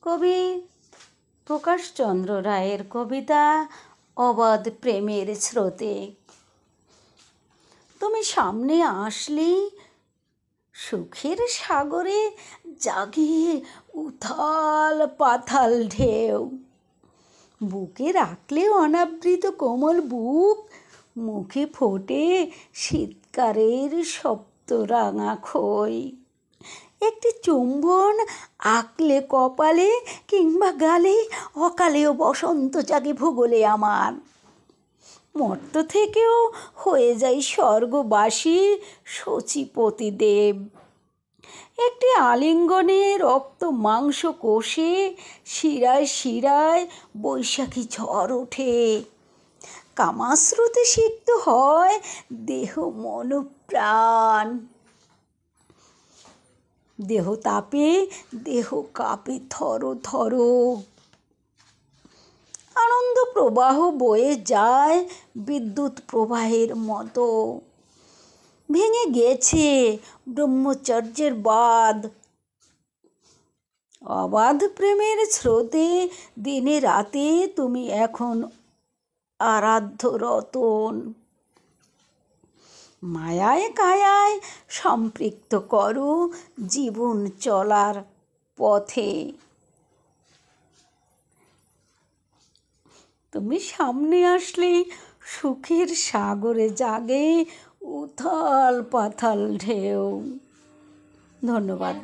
কবি প্রকাশচন্দ্র রায়ের কবিতা অবাধ প্রেমের স্রোতে। তুমি সামনে আসলেই সুখের সাগরে জাগে উথাল পাথাল ঢেউ। বুকে রাখলে অনাবৃত কোমল বুক, মুখে ফোটে শীতকারের সপ্ত রাঙা খই। একটি চুম্বন আঁকলে কপালে কিংবা গালে, অকালেও বসন্ত জাগে ভূগোলে আমার। মর্ত থেকেও হয়ে যাই স্বর্গবাসী শচীপতি দেব। একটি আলিঙ্গনে রক্ত মাংস কষে শিরায় শিরায় বৈশাখী ঝড় ওঠে। কামাশ্রুতে সিক্ত হয় দেহ মন প্রাণ। দেহ তাপে দেহ কাঁপে থর থর। আনন্দ প্রবাহ বয়ে যায় বিদ্যুৎ প্রবাহের মতো। ভেঙে গেছে ব্রহ্মচর্যের বাঁধ। অবাধ প্রেমের স্রোতে দিনে রাতে তুমি এখন আরাধ্য রতন। মায়ায় কায়ায় সম্পৃক্ত করো জীবন চলার পথে। তুমি সামনে আসলে সুখের সাগরে জাগে উথাল পাথাল ঢেউ। ধন্যবাদ।